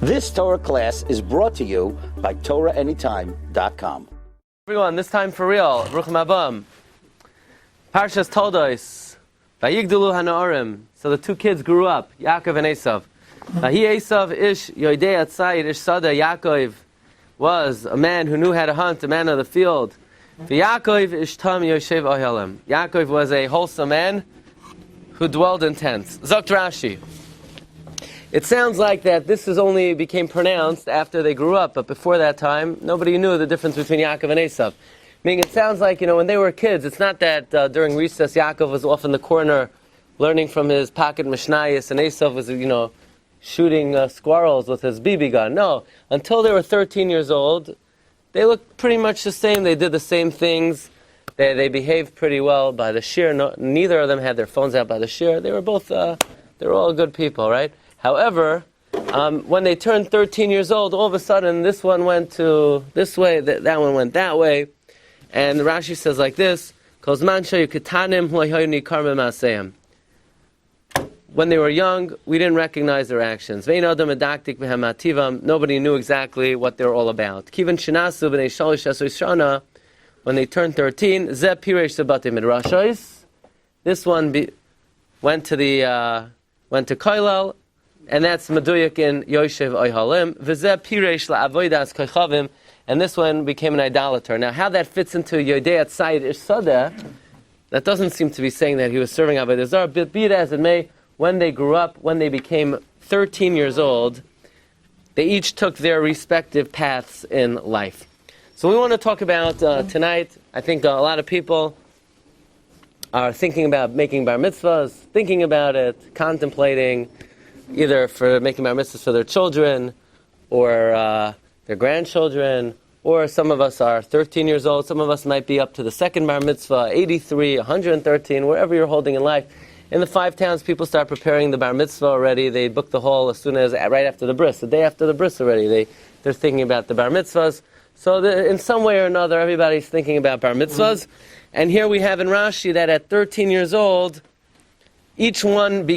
This Torah class is brought to you by TorahAnytime.com. Everyone, this time for real. Ruchim Abam. Parsha's Toldos. Vayigdulu Hanaorim. So the two kids grew up, Yaakov and Esav. Vahi Esav ish yoidei atzayir ish sada. Yaakov was a man who knew how to hunt, a man of the field. V'Yaakov ish tam yoshev ohelim. Yaakov was a wholesome man who dwelled in tents. Zokt Rashi. It sounds like that this is only became pronounced after they grew up, but before that time, nobody knew the difference between Yaakov and Esav. Meaning, it sounds like, when they were kids, it's not that during recess Yaakov was off in the corner learning from his pocket Mishnayos, and Esav was, shooting squirrels with his BB gun. No, until they were 13 years old, they looked pretty much the same. They did the same things. They behaved pretty well by the Shiur. No, neither of them had their phones out by the Shiur. They were both, they were all good people, right? However, when they turned 13 years old, all of a sudden this one went to this way, that one went that way. And Rashi says like this, when they were young, we didn't recognize their actions. Nobody knew exactly what they were all about. When they turned 13, this one went to Koilel, and that's Meduyak in Yoshev Oyhalim. V'zeh piresh la'avodas koichavim, and this one became an idolater. Now, how that fits into Yodei Atzayir Ish Sadeh, that doesn't seem to be saying that he was serving Avodah Zarah, but be it as it may, when they grew up, when they became 13 years old, they each took their respective paths in life. So we want to talk about tonight, I think a lot of people are thinking about making bar mitzvahs, thinking about it, contemplating, either for making bar mitzvahs for their children, or their grandchildren, or some of us are 13 years old, some of us might be up to the second bar mitzvah, 83, 113, wherever you're holding in life. In the 5 towns, people start preparing the bar mitzvah already. They book the hall as soon as, right after the bris, the day after the bris already. They're thinking about the bar mitzvahs. So in some way or another, everybody's thinking about bar mitzvahs. And here we have in Rashi that at 13 years old, each one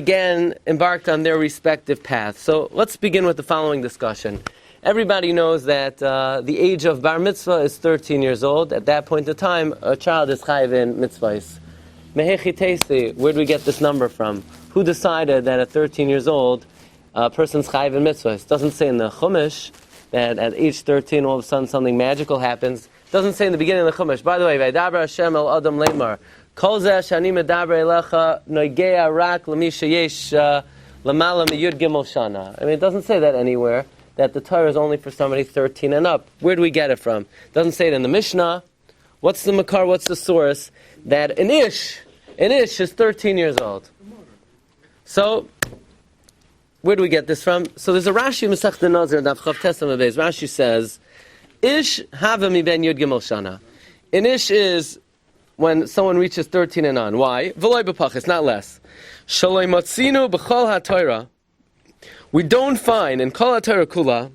embarked on their respective path. So let's begin with the following discussion. Everybody knows that the age of bar mitzvah is 13 years old. At that point in time, a child is chayiv in mitzvahs. Mehechi teisi, where do we get this number from? Who decided that at 13 years old, a person's chayiv in mitzvahs? It doesn't say in the Chumash that at age 13, all of a sudden something magical happens. It doesn't say in the beginning of the Chumash. By the way, Vaydaber Hashem el Adam Leimar, Kol zeh shani medaber elecha noigea rak lemi sheyesh lamala miyud gimel shana. I mean, it doesn't say that anywhere, that the Torah is only for somebody 13 and up. Where do we get it from? It doesn't say it in the Mishnah. What's the makar, what's the source? That an ish is 13 years old. So, where do we get this from? So there's a Rashi Masechta Nazir, Daf Chav Tesam Abeis. Rashi says, Ish hava mi ben yud gimel shana. An ish is when someone reaches 13 and on. Why? V'loy b'pachis, not less. Shaloi matzinu b'chol ha-Torah. We don't find in Kol ha-Torah Kula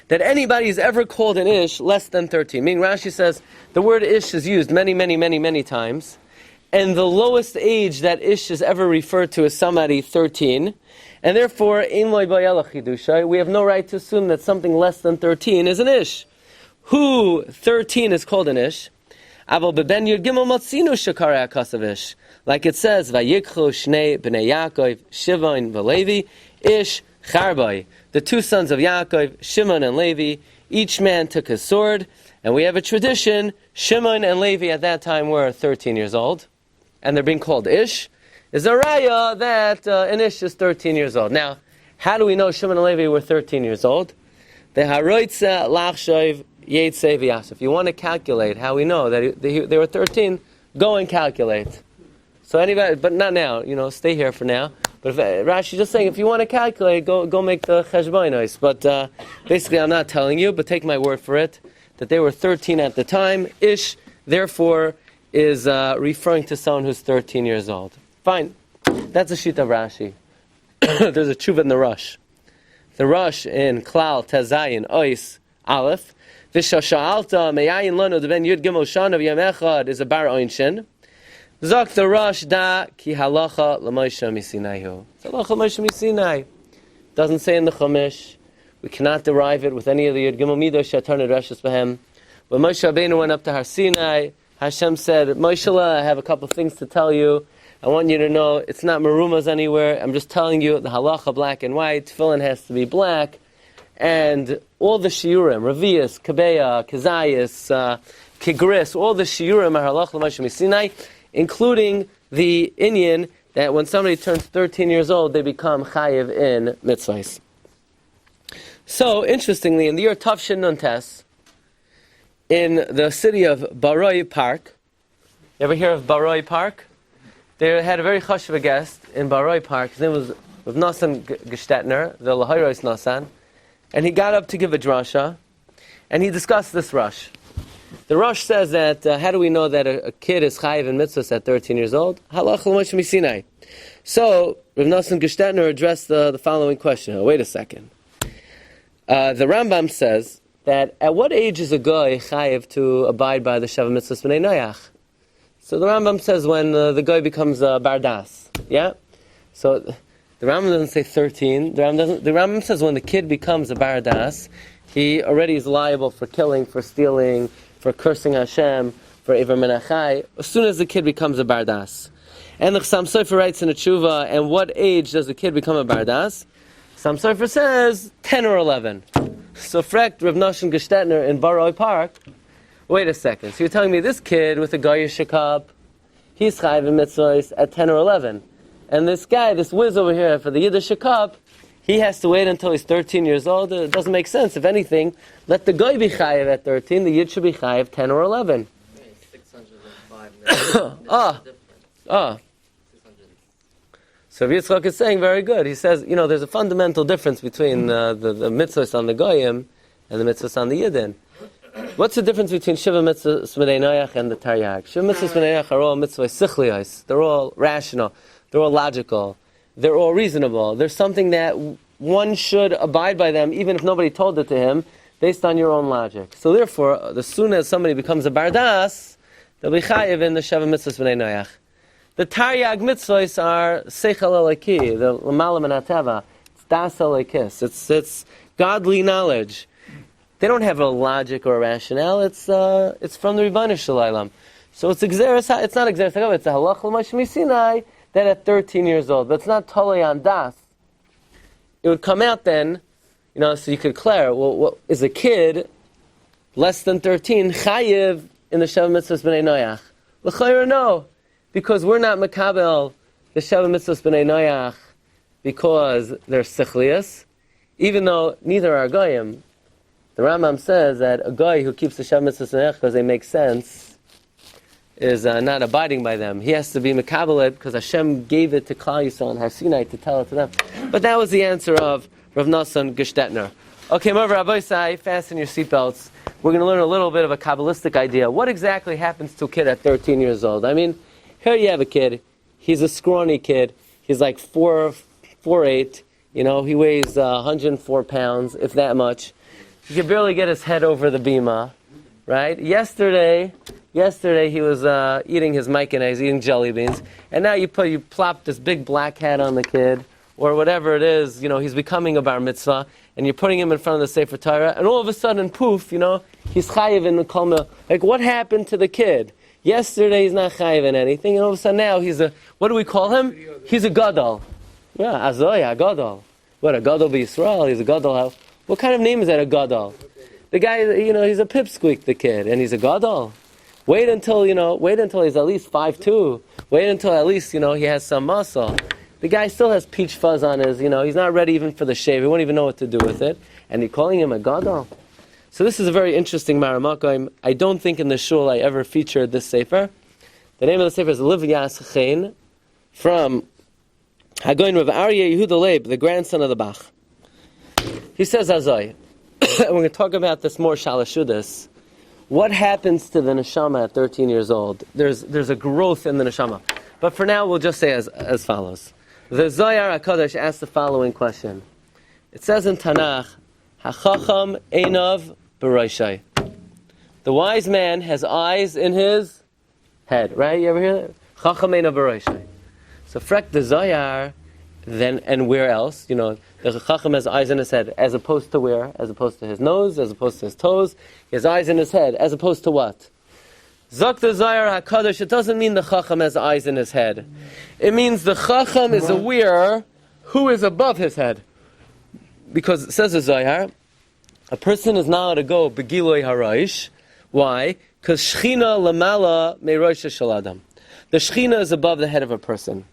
that anybody is ever called an ish less than 13. Meaning Rashi says the word ish is used many, many, many, many times. And the lowest age that ish is ever referred to is somebody 13. And therefore, ein loy bayalach chidushay, we have no right to assume that something less than 13 is an ish. Who 13 is called an ish? Aval beben yud gimel matzinu shekara akasav ish. Like it says, vayikchu shnei bnei Yaakov, Shimon v'Levi, ish charbai. The 2 sons of Yaakov, Shimon and Levi, each man took his sword. And we have a tradition, Shimon and Levi at that time were 13 years old. And they're being called ish. Is a raya that an ish is 13 years old. Now, how do we know Shimon and Levi were 13 years old? The haroitza lachshoiv yetzei v'yasef. If you want to calculate how we know that they were 13, go and calculate. So anybody, but not now, stay here for now. But Rashi's just saying, if you want to calculate, go make the cheshbonos. But basically, I'm not telling you, but take my word for it, that they were 13 at the time. Ish, therefore, is referring to someone who's 13 years old. Fine. That's a sheet of Rashi. There's a tshuva in the Rush. The Rush in Klal, Tezayin, Ois, Aleph. V'shasha'alta me'ayin lanu d'ben yud gimel shana v'yam echad is a bar oinshin. Zok the Rush da ki halacha l'Moshe misinaihu. It's halacha Moshe misinai. Doesn't say in the Chumash. We cannot derive it with any of the Yud Gimel Midos Shatar Nedrashus Behem. When Moshe Rabbeinu went up to Har Sinai, Hashem said, Moshe, I have a couple of things to tell you. I want you to know it's not marumas anywhere. I'm just telling you the halacha, black and white. Tefillin has to be black. And all the shiurim, Revius, Kabeya, Kazayas, Kigris, all the shiurim are halacha l'Moshe Misinai, including the inyan that when somebody turns 13 years old, they become chayiv in mitzvahs. So, interestingly, in the year Tavshin Nun Tes, in the city of Baroi Park, you ever hear of Baroi Park? They had a very chashuv guest in Baroi Park. His name was Rav Nosson Gestetner, the Lahayros Nosson, and he got up to give a drasha, and he discussed this rush. The Rosh says that, how do we know that a kid is chayiv in mitzvahs at 13 years old? Halach l'Moshe Misinai. So, Rav Nosson Gestetner addressed the following question. Oh, wait a second. The Rambam says that at what age is a guy chayiv to abide by the Sheva Mitzvahs B'nai Noach? So the Rambam says when the guy becomes bardas. Yeah? So the Rambam doesn't say 13. The Rambam says when the kid becomes a bardas, he already is liable for killing, for stealing, for cursing Hashem, for Iver Menachai, as soon as the kid becomes a bardas. And the Chassam Sofer writes in a tshuva, and what age does the kid become a bardas? Chassam Sofer says 10 or 11. So frekt Rav Nosson Gestetner in Baroi Park, wait a second, so you're telling me this kid with a Goyish cup, he's chayiv in mitzvahs at 10 or 11. And this guy, this whiz over here for the Yiddish cup, he has to wait until he's 13 years old. It doesn't make sense. If anything, let the guy be chayiv at 13, the Yid should be chayiv 10 or 11. 605. So Yitzchak is saying very good. He says, there's a fundamental difference between the mitzvahs on the goyim and the mitzvahs on the Yidden. What's the difference between Shiva Mitzvahs B'nai Noach and the Taryag? Shiva Mitzvahs B'nai Noach are all mitzvahs sichliyos. They're all rational. They're all logical. They're all reasonable. There's something that one should abide by them, even if nobody told it to him, based on your own logic. So therefore, as soon as somebody becomes a bardas, they'll be chayiv in the Shiva Mitzvahs B'nai Noach. The Taryag mitzvahs are seichel eliki, the l'malam and ateva. It's das elikis. It's godly knowledge. They don't have a logic or a rationale. It's from the Rebbeinu Shalom. So it's exeris. It's not exeris. It's a halach l'Moshe Misinai that at 13 years old, but it's not totally on das. It would come out then, so you could declare, well, what, is a kid less than 13 chayiv in the Sheva Mitzvahs B'nai Noach? L'chayr no, because we're not makabel the Sheva Mitzvahs B'nai Noach because they're sichlius, even though neither are goyim. The Rambam says that a guy who keeps the Sheva Mitzvahs B'nai Noach because they make sense is not abiding by them. He has to be mekabelet because Hashem gave it to Klal Yisrael and Har Sinai to tell it to them. But that was the answer of Rav Nosson Gestetner. Okay, Mor Rabbi Sai, fasten your seatbelts. We're going to learn a little bit of a Kabbalistic idea. What exactly happens to a kid at 13 years old? I mean, here you have a kid. He's a scrawny kid. He's like 4'8". He weighs 104 pounds, if that much. He can barely get his head over the bima, right? Yesterday he was eating his mayonnaise, eating jelly beans, and now you plop this big black hat on the kid, or whatever it is, he's becoming a bar mitzvah, and you're putting him in front of the Sefer Torah, and all of a sudden, poof, he's chayiv in the kolma. Like, what happened to the kid? Yesterday he's not chayiv in anything, and all of a sudden now he's what do we call him? He's a gadol. Yeah, azoya, a gadol. What, a gadol b'Yisrael? He's a gadol. What kind of name is that, a gadol? The guy, he's a pipsqueak, the kid, and he's a gadol. Wait until he's at least 5'2". Wait until at least, he has some muscle. The guy still has peach fuzz on his, he's not ready even for the shave. He won't even know what to do with it. And you're calling him a gadol. So this is a very interesting maramakim. I don't think in the shul I ever featured this sefer. The name of the sefer is Liv Yas Chen, from Hagoyin Rav Aryeh Yehuda Leib, the grandson of the Bach. He says, Azai, we're going to talk about this more shalashudas. What happens to the neshama at 13 years old? There's a growth in the neshama. But for now, we'll just say as follows. The Zohar HaKadosh asks the following question. It says in Tanakh, HaChacham Einav B'Roshai. The wise man has eyes in his head, right? You ever hear that? Chacham Einav B'Roshai. So frek the Zohar Then, and where else? The Chacham has eyes in his head, as opposed to where? As opposed to his nose, as opposed to his toes. He has eyes in his head, as opposed to what? Zok the Zayar HaKadosh, it doesn't mean the Chacham has eyes in his head. It means the Chacham is aware who is above his head. Because it says the Zayar, a person is not allowed to go begiloi haraish. Why? Because Shechina lamala meroisha shaladam. The Shechina is above the head of a person.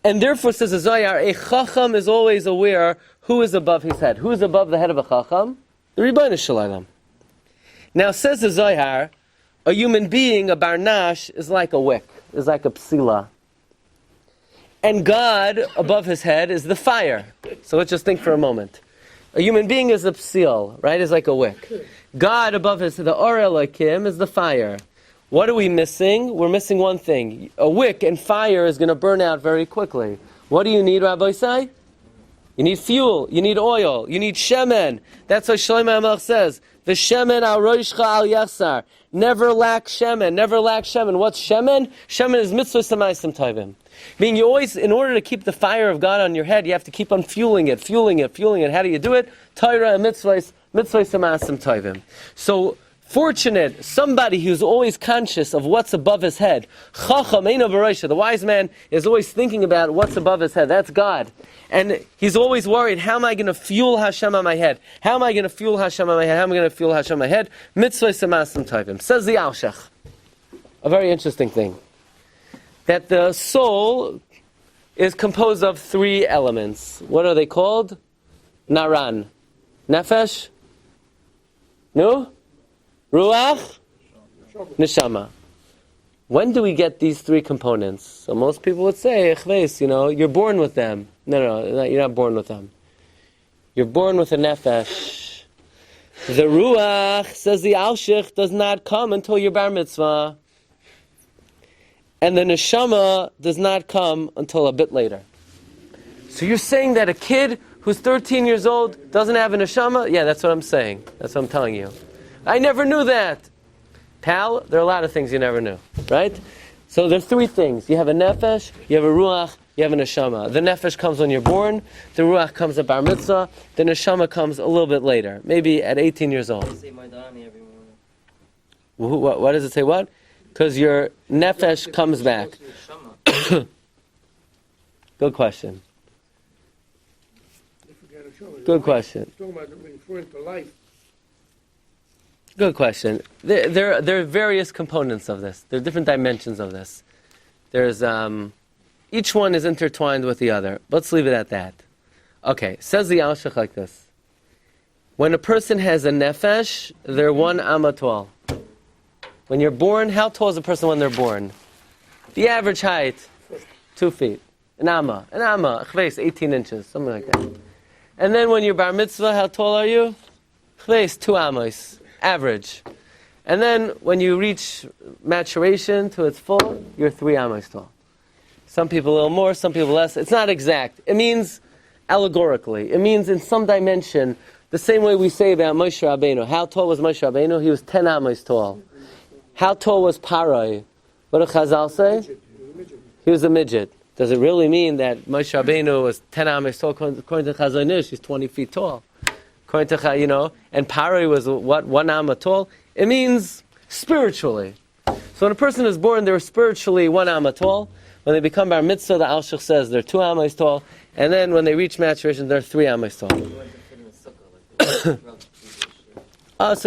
And therefore, says the Zohar, a Chacham is always aware who is above his head. Who is above the head of a Chacham? The Rebbeinu Shalom. Now, says the Zohar, a human being, a barnash, is like a wick, is like a psila. And God, above his head, is the fire. So let's just think for a moment. A human being is a psil, right? Is like a wick. God, above his head, the Or Elokim, is the fire. What are we missing? We're missing one thing. A wick and fire is going to burn out very quickly. What do you need, Rabbi say? You need fuel. You need oil. You need shemen. That's what Shlomo HaMelech says. V'shemen al roishcha al yachsar. Never lack shemen. Never lack shemen. What's shemen? Shemen is mitzvah samaisim tovim. Meaning you always, in order to keep the fire of God on your head, you have to keep on fueling it. How do you do it? Torah and mitzvah samaisim tovim. So, fortunate, somebody who's always conscious of what's above his head. Chacham eino b'roisha. The wise man is always thinking about what's above his head. That's God. And he's always worried, how am I going to fuel Hashem on my head? How am I going to fuel Hashem on my head? How am I going to fuel Hashem on my head? Mitzvah semasim tovim. Says the Alshach. A very interesting thing. That the soul is composed of three elements. What are they called? Naran. Nefesh? No? Ruach, Neshama. When do we get these three components? So most people would say, you're born with them. No, you're not born with them. You're born with a nefesh. The Ruach, says the Alshich, does not come until you're bar mitzvah. And the Neshama does not come until a bit later. So you're saying that a kid who's 13 years old doesn't have a Neshama? Yeah, that's what I'm saying. That's what I'm telling you. I never knew that. Pal, there are a lot of things you never knew, right? So there's three things. You have a nefesh, you have a ruach, you have a neshama. The nefesh comes when you're born, the ruach comes at bar mitzvah, the neshama comes a little bit later, maybe at 18 years old. Say Maidani every morning. What does it say, what? Because your nefesh comes back. Good question. Good question. Good question. There are various components of this. There are different dimensions of this. There's each one is intertwined with the other. Let's leave it at that. Okay, says the Alshach like this. When a person has a nefesh, they're 1 amma tall. When you're born, how tall is a person when they're born? The average height, 2 feet. An amma, 18 inches, something like that. And then when you're bar mitzvah, how tall are you? 2 amos. Average. And then when you reach maturation to its full, you're 3 amos tall. Some people a little more, some people less. It's not exact. It means allegorically. It means in some dimension, the same way we say about Moshe Rabbeinu. How tall was Moshe Rabbeinu? He was 10 amos tall. How tall was Parai? What did Chazal say? He was a midget. Does it really mean that Moshe Rabbeinu was 10 amos tall? According to Chazal Ish, he's 20 feet tall. According to, and Parai was, 1 amma tall? It means spiritually. So when a person is born, they're spiritually 1 amma tall. When they become bar mitzvah, the Alshach says they're 2 amos tall. And then when they reach maturation, they're 3 amos tall. So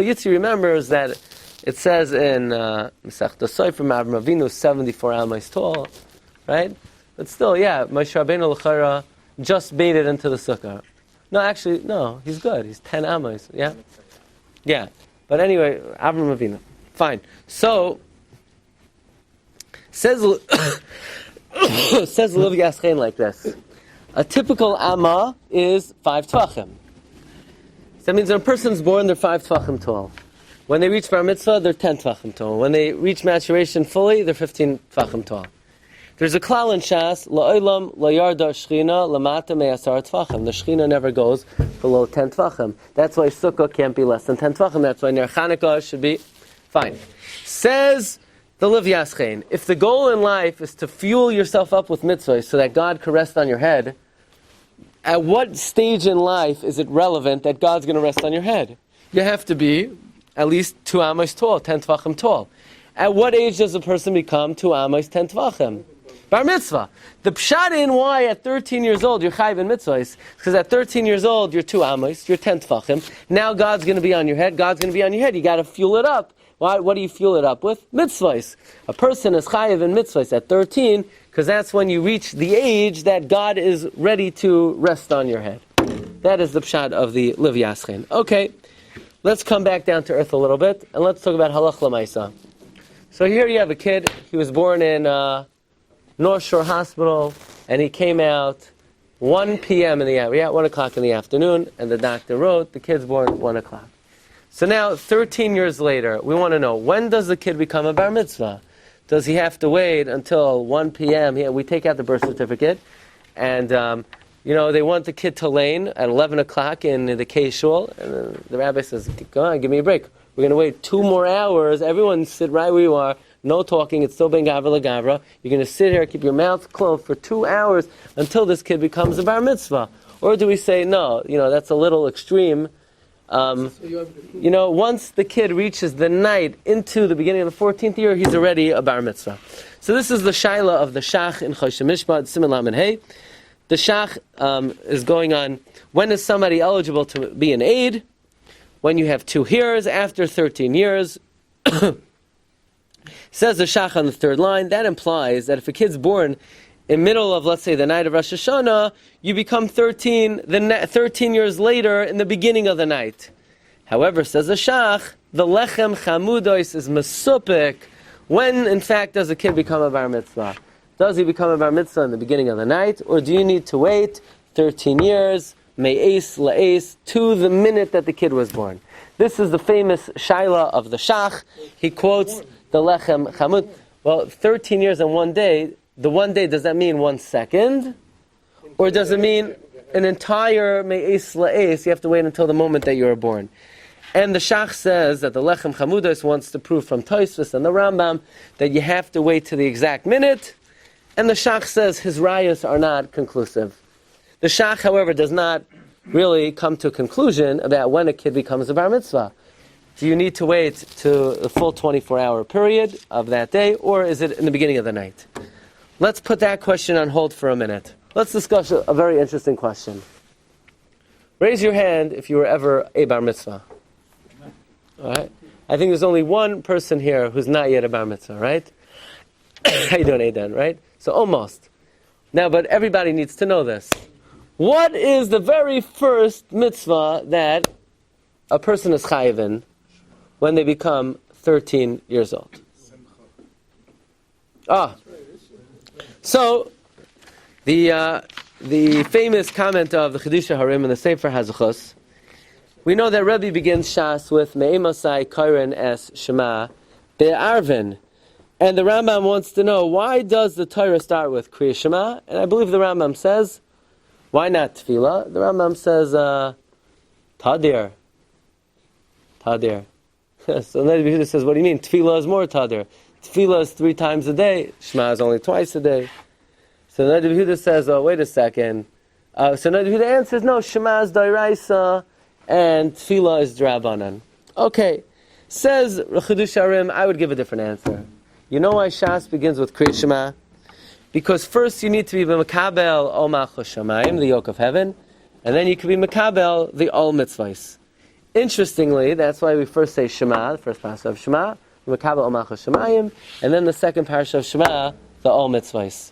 Yitzi remembers that it says in the Sofer from Avram Avinu, 74 amos tall, right? But still, Moshe Rabbeinu l'chara just made it into the sukkah. No, actually, no, he's good. He's 10 amos, yeah? Yeah. But anyway, Avram Avinu. Fine. So, says Lev Yaschein like this. A typical amma is 5 tvachim. So that means when a person's born, they're 5 tvachim tall. When they reach bar mitzvah, they're 10 tvachim tall. When they reach maturation fully, they're 15 tvachim tall. There's a klal in Shas, la'olam la'yarda shchina lamata me'asar tvachim. The shchina never goes below 10 tvachim. That's why sukkah can't be less than 10 tvachim. That's why ner Chanukah should be fine. Says the liv yaschein. If the goal in life is to fuel yourself up with mitzvahs so that God can rest on your head, at what stage in life is it relevant that God's going to rest on your head? You have to be at least 2 amos tall, 10 tvachim tall. At what age does a person become 2 amos, 10 tvachim? Bar mitzvah. The pshat in why at 13 years old you're chayiv in mitzvahs, because at 13 years old you're 2 amos, you're 10 tvachim. Now God's going to be on your head. God's going to be on your head. You got to fuel it up. What do you fuel it up with? Mitzvahs. A person is chayiv in mitzvahs at 13, because that's when you reach the age that God is ready to rest on your head. That is the pshat of the liv yaschein. Okay, let's come back down to earth a little bit, and let's talk about halach l'maisa. So here you have a kid. He was born in North Shore Hospital, and he came out 1 p.m. at 1 o'clock in the afternoon, and the doctor wrote, the kid's born 1 o'clock. So now, 13 years later, we want to know, when does the kid become a bar mitzvah? Does he have to wait until 1 p.m.? We take out the birth certificate, and they want the kid to lane at 11 o'clock in the K shul, and the rabbi says, "Go on, give me a break. We're going to wait 2 more hours. Everyone sit right where you are. No talking. It's still ben gavra legavra. You're going to sit here, keep your mouth closed for 2 hours until this kid becomes a bar mitzvah." Or do we say, no, that's a little extreme. Once the kid reaches the night into the beginning of the 14th year, he's already a bar mitzvah. So this is the shaila of the shach in Choshe Mishpat, Siman Lamed Hey. The shach is going on, when is somebody eligible to be an aid? When you have 2 hearers, after 13 years. Says the shach on the 3rd line, that implies that if a kid's born in middle of, let's say, the night of Rosh Hashanah, you become 13 years later in the beginning of the night. However, says the shach, the lechem chamudos is mesupik. When, in fact, does a kid become a bar mitzvah? Does he become a bar mitzvah in the beginning of the night, or do you need to wait 13 years, me'es la'es, to the minute that the kid was born? This is the famous shaila of the shach. He quotes the lechem chamud. Well, 13 years and 1 day. The 1 day, does that mean 1 second? Or does it mean an entire me'es la'es? You have to wait until the moment that you were born. And the shach says that the lechem chamudos wants to prove from Tosfos and the Rambam that you have to wait to the exact minute. And the shach says his rayos are not conclusive. The shach, however, does not really come to a conclusion about when a kid becomes a bar mitzvah. Do you need to wait to the full 24-hour period of that day, or is it in the beginning of the night? Let's put that question on hold for a minute. Let's discuss a very interesting question. Raise your hand if you were ever a bar mitzvah. All right? I think there's only one person here who's not yet a bar mitzvah, right? How you doing, Aidan, right? So almost. Now, but everybody needs to know this. What is the very first mitzvah that a person is chayiv in when they become 13 years old? So, the famous comment of the Chidusha Harim in the Sefer Hazuchos, we know that Rabbi begins Shas with Me'emasai Kairen Es Shema Be'arvin. And the Rambam wants to know, why does the Torah start with Kriya Shema? And I believe the Rambam says, why not Tefillah? The Rambam says, Tadir. Tadir. So then Yehuda says, what do you mean? Tefillah is more Tadir. Tefillah is 3 times a day. Shema is only twice a day. So then Yehuda says, oh, wait a second. So then Yehuda answers, no, Shema is Dairaisa and Tefillah is Drabanan. Okay. Says Chidush Harim, I would give a different answer. You know why Shas begins with Kriya Shema? Because first you need to be Mekabel Ol Malchus Shamayim, the yoke of heaven, and then you can be Mekabel the Ol Mitzvahs. Interestingly, that's why we first say Shema, the first Parsha of Shema, Mekabel Ol Malchus Shamayim, and then the second Parsha of Shema, the Ol Mitzvahs.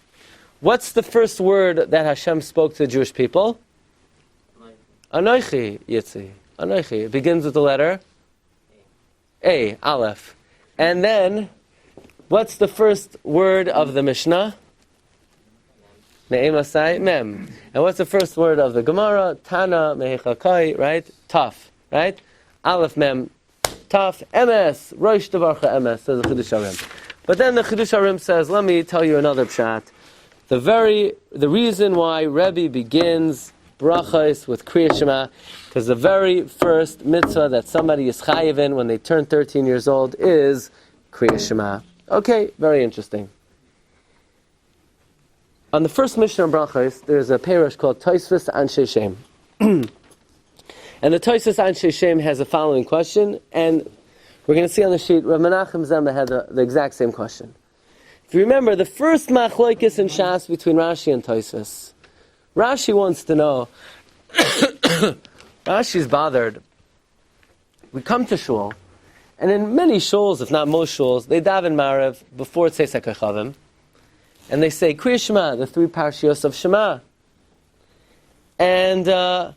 What's the first word that Hashem spoke to the Jewish people? Anochi Yitzi. Anochi. It begins with the letter A, Aleph. And then, what's the first word of the Mishnah? Ne'emasai, Mem. And what's the first word of the Gemara? Tana, Mehechakai, right? Taf, right? Aleph, Mem, Taf, Emes, Rosh Devarcha Emes, says the Chidush Harim. But then the Chidush Harim says, let me tell you another pshat. The reason why Rebbe begins brachos with Kriya Shema, because the very first mitzvah that somebody is chayiv in when they turn 13 years old is Kriya Shema. Okay, very interesting. On the first Mishnah in Brachos, there's a parish called Tosfos Anshe Shem. And the Tosfos Anshe Shem has the following question, and we're going to see on the sheet, Rav Menachem Zema had the exact same question. If you remember, the first machlokes in Shas between Rashi and Tosfos, Rashi wants to know, Rashi's bothered. We come to shul, and in many shuls, if not most shuls, they daven Maariv before Tzeis HaKochavim, and they say Kriya Shema, the 3 parshios of Shema. And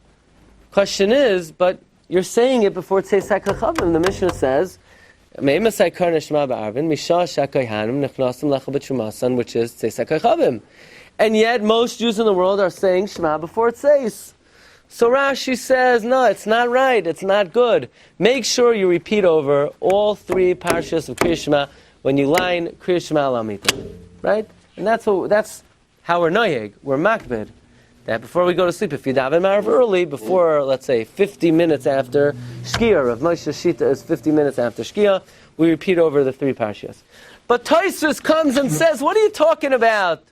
question is, but you're saying it before Tzeis HaKochavim. The Mishnah says, Me'emasai karna Shema ba'arvin, Mishah shakai hanum nechnasim lecha b'trumasan, which is Tzeis HaKochavim. And yet, most Jews in the world are saying Shema before Tzeis. So Rashi says, no, it's not right, it's not good. Make sure you repeat over all 3 parshas of Kriya Shema when you line Kriya Shema Lamita. Right? And that's how we're noyeg, we're makbid. That before we go to sleep, if you daven Maariv early, before, let's say, 50 minutes after Shkia, Rav Moshe Shita is 50 minutes after Shkia, we repeat over the 3 parshas. But Tosfos comes and says, what are you talking about?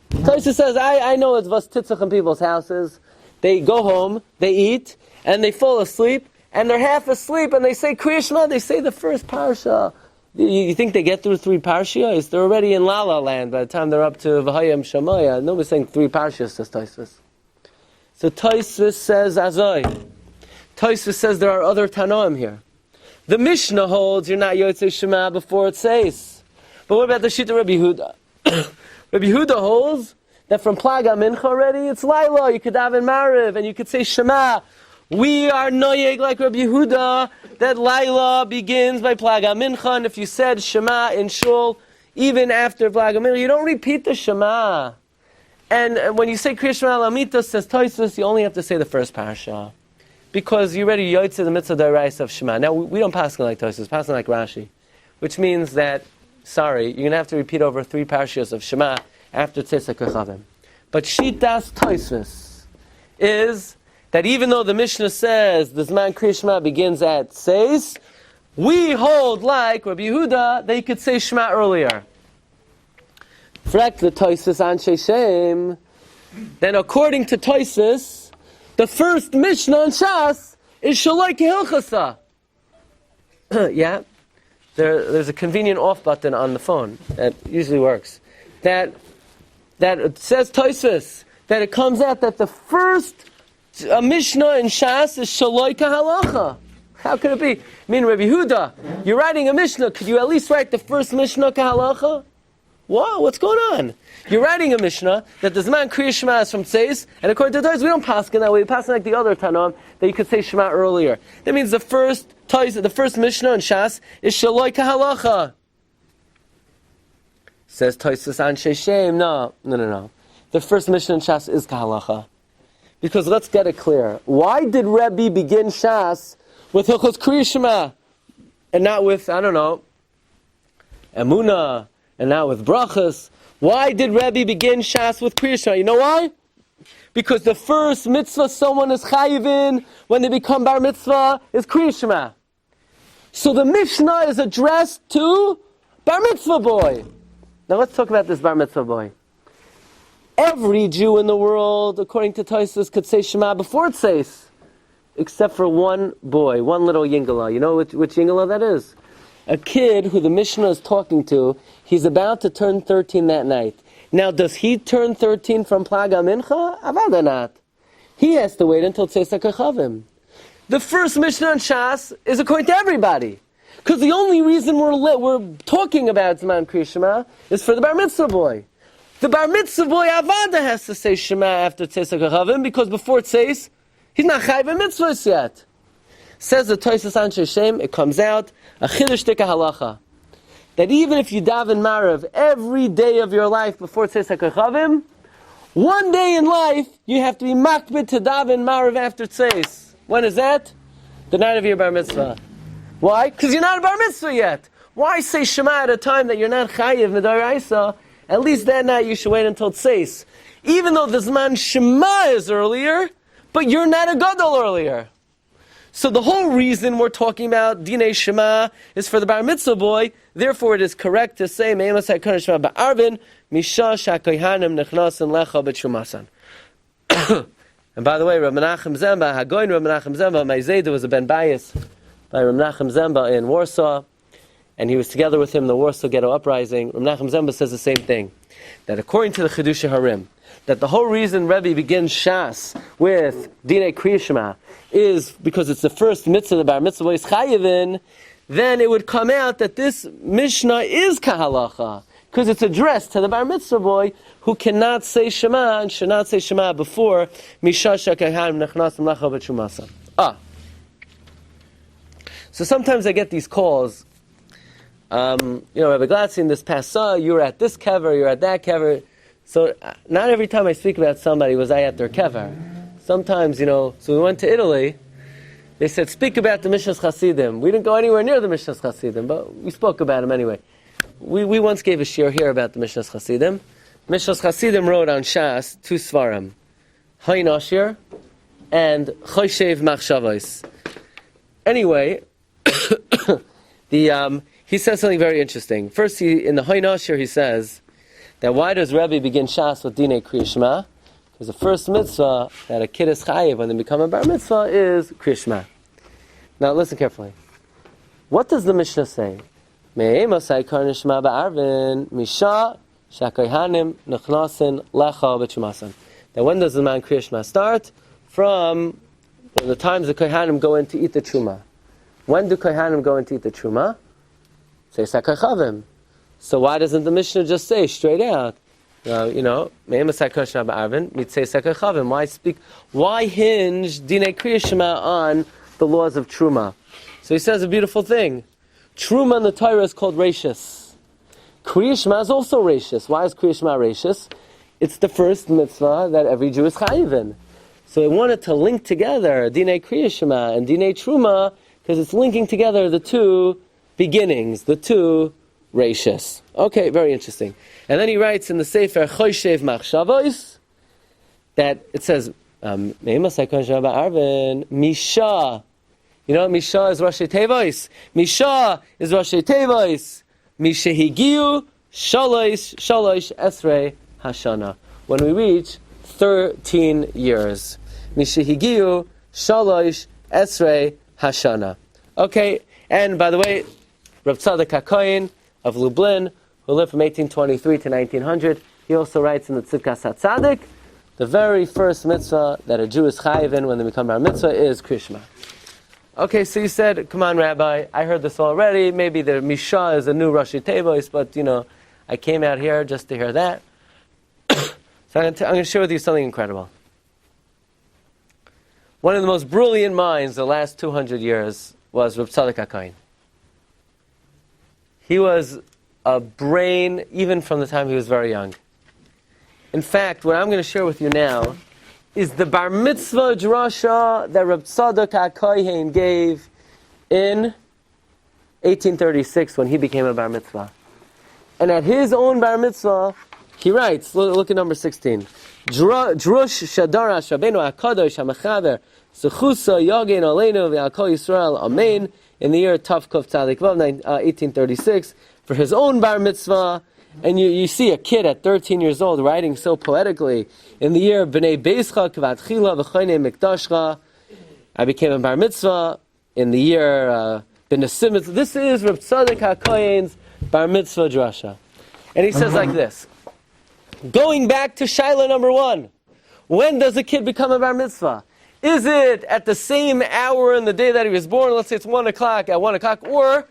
Tosfos says, I know it's vas titzach in people's houses. They go home, they eat, and they fall asleep, and they're half asleep, and they say Kriya Shema, they say the first parsha. You think they get through 3 parshas? They're already in La La Land by the time they're up to V'hayim Shamaya. Nobody's saying 3 parshas, says Tosfos. So Tosfos says Azoi. Tosfos says there are other Tanoim here. The Mishnah holds you're not Yotzei Shema before it says. But what about the Shita Rabbi Yehuda? Rabbi Yehuda holds that from Plaga Mincha already, it's Laila, you could daven Maariv, and you could say Shema. We are noyeg like Rabbi Yehuda, that Laila begins by Plaga Mincha, and if you said Shema in Shul, even after Plaga Mincha, you don't repeat the Shema. And when you say Kriya Shema Lamita, says Tosfos, you only have to say the first parsha. Because you already Yotzei the Mitzvah D'Oraisa of Shema. Now, we don't pass like Tosfos, pass like Rashi. Which means that, you're going to have to repeat over 3 parshas of Shema after Tzeis HaKochavim. But Shitas Tosfos is that even though the Mishnah says the Zman Kriya Shema begins at Tzeis, we hold like Rabbi Yehuda that you could say Shema earlier. Frek the Tosfos Anshe Shem, then according to Tosfos, the first Mishnah in Shas is Shaloi Kehilchasa. Yeah? There's a convenient off button on the phone that usually works. That it says Tosfos, that it comes out that the first Mishnah in Shas is Shaloi Kahalacha. How could it be? I mean, Rabbi Yehuda, you're writing a Mishnah, could you at least write the first Mishnah Kahalacha? What? What's going on? You're writing a Mishnah that the Zman Kriya Shema is from Tzeis, and according to Torah, we don't pass in that way. We pass like the other Tanoim that you could say Shema earlier. That means the first Mishnah in Shas is Shaloi Kahalacha. Says Tosfos Anshe Shem. No. The first Mishnah in Shas is Kahalacha. Because let's get it clear. Why did Rabbi begin Shas with Hilchos Kriya Shema and not with, Emunah, and not with Brachas? Why did Rabbi begin Shas with Kriya Shema? You know why? Because the first mitzvah someone is chayiv in when they become bar mitzvah is Kriya Shema. So the Mishnah is addressed to bar mitzvah boy. Now let's talk about this bar mitzvah boy. Every Jew in the world, according to Tosfos, could say Shema before it says, except for one boy, one little yingala. You know which yingala that is? A kid who the Mishnah is talking to, he's about to turn 13 that night. Now, does he turn 13 from Plaga Mincha? Avada not. He has to wait until Tzeis HaKochavim. The first Mishnah in Shas is according to everybody. Because the only reason we're talking about Zman Kriya Shema is for the bar mitzvah boy. The bar mitzvah boy Avada has to say Shema after Tzeis HaKochavim, because before it says, he's not chayiv in mitzvahs yet. Says the Tosfos Anshe Shem, it comes out, a chidush tika halacha, that even if you daven Maariv every day of your life before Tzeis HaKochavim, one day in life you have to be makbid to daven Maariv after Tzeis. When is that? The night of your bar mitzvah. Why? Because you're not a bar mitzvah yet. Why say Shema at a time that you're not chayiv midaraisa? At least that night you should wait until Tzeis. Even though the Zman Shema is earlier, but you're not a gadol earlier. So the whole reason we're talking about Dinei Shema is for the bar mitzvah boy. Therefore, it is correct to say Me'emas HaKohen Shema Ba'arvin Misha Shakoyhanim Nechnasan Lecha B'Shumasan. And by the way, Rabbi Menachem Zemba, Hagoyin Rabbi Menachem Zemba, my Zayda was a Ben Bayis by Rabbi Menachem Zemba in Warsaw, and he was together with him in the Warsaw Ghetto Uprising. Rabbi Menachem Zemba says the same thing, that according to the Chiddushei Harim, that the whole reason Rebbe begins Shas with Dinei Kriya Shema is because it's the first mitzvah the bar mitzvah is chayivin. Then it would come out that this Mishnah is kahalacha, because it's addressed to the bar mitzvah boy who cannot say Shema and should not say Shema before Misha Shakayhanim Nechnasim Lecha B'Shumasan. So sometimes I get these calls. Rabbi Glatstein, this past you're at this kever, you're at that kever. So not every time I speak about somebody was I at their kever. Sometimes, so we went to Italy. They said, speak about the Mishnas Chasidim. We didn't go anywhere near the Mishnas Chasidim, but we spoke about them anyway. We once gave a shiur here about the Mishnas Chasidim. Mishnas Chasidim wrote on Shas 2 svarim, Hayin Ashir and Choshev Machshavos. Anyway, he says something very interesting. First, in the Hayin Ashir, he says that why does Rebbe begin Shas with Dinei Kriya Shema? Because the first mitzvah that a kid is chayiv when they become a bar mitzvah is Kriya Shema. Now listen carefully. What does the Mishnah say? Me'emas HaKohen Shema Ba'arvin Misha Shakoyhanim Nechnasin Lecha B'Shumasan. Now when does the man Kriya Shema start? From the times the Kohanim go in to eat the Truma. When do Kohanim go in to eat the Truma? Say Sakaychavim. So why doesn't the Mishnah just say straight out, Me'emas HaKohen Shema Ba'arvin Mitzvah Sakaychavim? Why hinge Dinei Kriya Shema on the laws of Truma? So he says a beautiful thing. Truma in the Torah is called Reishis. Kriya Shema is also Reishis. Why is Kriya Shema Reishis? It's the first mitzvah that every Jew is chayiv in. So he wanted to link together Dinei Kriya Shema and Dinei Truma because it's linking together the two beginnings, the two Reishis. Okay, very interesting. And then he writes in the Sefer Choshev Machshavos that it says Me'emas HaKohen Shema Ba'arvin Misha. You know what Misha is Rashi Tevois? Misha is Rashi Tevois. Mishehigiu Shalosh Esrei Hashana. When we reach 13 years. Mishehigiu Shalosh Esrei Hashana. Okay, and by the way, Rav Tzadok HaKohen of Lublin, who lived from 1823 to 1900, he also writes in the Tzidkas HaTzadik, the very first mitzvah that a Jew is chayiv in when they become bar mitzvah is Kriya Shema. Okay, so you said, come on, Rabbi, I heard this already. Maybe the Misha is a new Rashi Tevois, but, I came out here just to hear that. So I'm going to share with you something incredible. One of the most brilliant minds the last 200 years was Rav Tzadok HaKohen. He was a brain even from the time he was very young. In fact, what I'm going to share with you now is the bar mitzvah drasha that Rav Tzadok HaKohen gave in 1836 when he became a bar mitzvah. And at his own bar mitzvah, he writes, look at number 16. Drush Shadarash Rabbeinu HaKadosh HaMechaber Zechusa Yagin Aleinu V'Akol Yisrael Amen in the year Tavkov Tzadik Vav 1836 for his own bar mitzvah. And you see a kid at 13 years old writing so poetically, in the year B'nei Beischa K'vat Chila V'choynei Mikdashcha, I became a bar mitzvah. In the year B'nei Simit. This is Rav Tzadok HaKohen's bar mitzvah drasha. And he says like this, going back to Shaila number 1, when does a kid become a bar mitzvah? Is it at the same hour in the day that he was born, let's say it's 1 o'clock, at 1 o'clock, or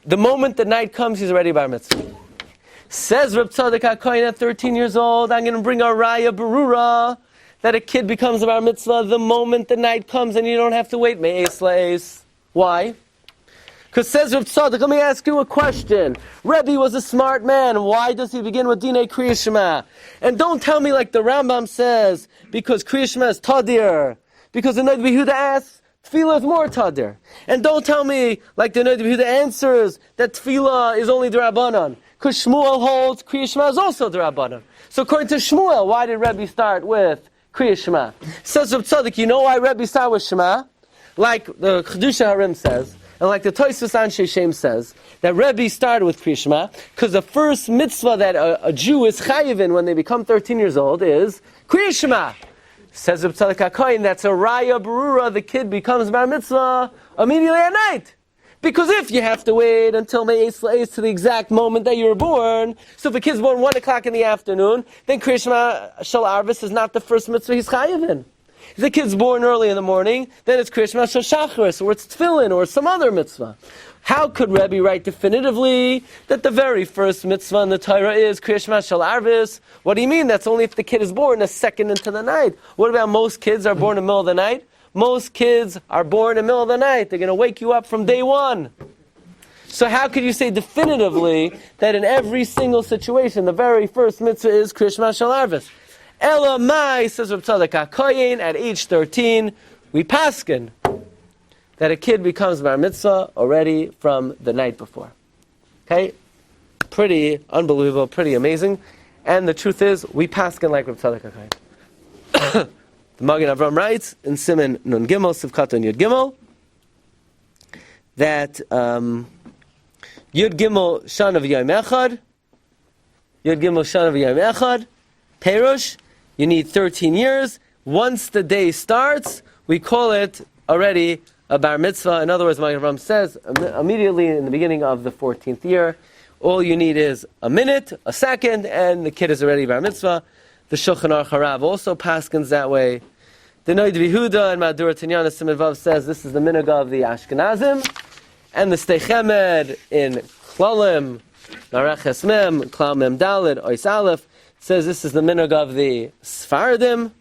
the moment the night comes, he's already bar mitzvah? Says Reb Tzadok HaKohen at 13 years old, I'm going to bring a raya berura that a kid becomes a bar mitzvah the moment the night comes and you don't have to wait me'es la'es. Why? Because says Reb Tzadok, let me ask you a question. Rebbe was a smart man. Why does he begin with Dinei Kriya Shema? And don't tell me like the Rambam says, because Kriya Shema is tadir. Because the Noda B'Yehuda asks, Tefillah is more tadir. And don't tell me like the Noda B'Yehuda answers that Tefillah is only d'Rabbanan. Because Shmuel holds Kriya Shema is also d'Rabbanan. So according to Shmuel, why did Rebbe start with Kriya Shema? Says Reb Tzadok, you know why Rebbe started with Shema? like the Chedusha Harim says, and like the Tosfos Anshe Shem says, that Rabbi started with Kriya Shema, because the first mitzvah that a Jew is chayiv in when they become 13 years old is Kriya Shema. Says Reb Tzadok HaKohen, that's a raya berura, the kid becomes bar mitzvah immediately at night. Because if you have to wait until May 8th to the exact moment that you were born, so if a kid's born 1 o'clock in the afternoon, then Kriya Shema Shel Arvis is not the first mitzvah he's chayiv in. If the kid's born early in the morning, then it's Kriya Shema Shel Shacharis, or it's Tefillin, or some other mitzvah. How could Rabbi write definitively that the very first mitzvah in the Torah is Kriya Shema Shel Arvis? What do you mean? That's only if the kid is born a second into the night. What about most kids are born in the middle of the night? Most kids are born in the middle of the night. They're going to wake you up from day one. So how could you say definitively that in every single situation, the very first mitzvah is Kriya Shema Shel Arvis? Elamai, says Reb Tzadok HaKohen, at age 13, we paskin that a kid becomes bar mitzvah already from the night before. Okay? Pretty unbelievable, pretty amazing. And the truth is, we paskin like Reb Tzadok HaKohen. The Magen Avram writes in Siman Nun Gimel, Sivkat and Yud Gimel, that Yud Gimel Shana v'Yom Echad, Yud Gimel Shana v'Yom Echad, Perush, you need 13 years. Once the day starts, we call it already a bar mitzvah. In other words, Magen Avram says, immediately in the beginning of the 14th year, all you need is a minute, a second, and the kid is already bar mitzvah. The Shulchan Aruch Harav also paskins that way. The Noid Vihuda and Madura Tinyana Siman Vav says this is the minhag of the Ashkenazim, and the Stei Chemed in Klalim, Nareches Mem, Klal Mem Daled, Ois Aleph, says this is the minhag of the Sfaradim,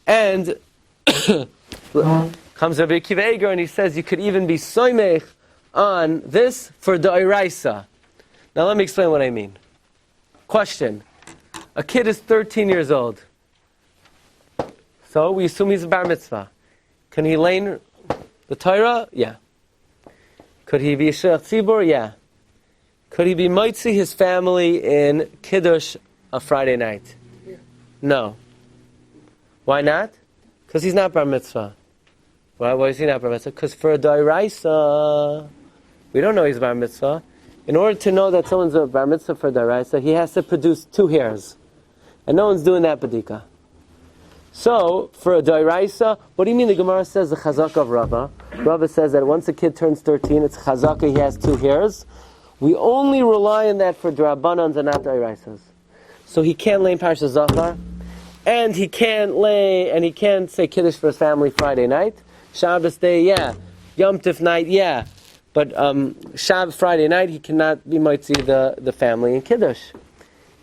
and comes Rabbi Akiva Eiger and he says you could even be soymech on this for the Oraisa. Now let me explain what I mean. Question. A kid is 13 years old. So we assume he's a bar mitzvah. Can he learn the Torah? Yeah. Could he be a shliach tzibur? Yeah. Could he be mitzi his family in Kiddush a Friday night? No. Why not? Because he's not bar mitzvah. Why is he not bar mitzvah? Because for a doiraisa, we don't know he's bar mitzvah. In order to know that someone's a bar mitzvah for doiraisa, he has to produce 2 hairs. And no one's doing that badika. So, for a doiraisa, what do you mean the Gemara says the chazaka of Rabbi? Rabbi says that once a kid turns 13, it's chazaka, he has 2 hairs. We only rely on that for drabanans and not doiraisas. So he can't lay in Parsha Zachar, and he can't say Kiddush for his family Friday night. Shabbos day, yeah. Yom Tif night, yeah. But Shabbos Friday night, he cannot be mitzi the family in Kiddush.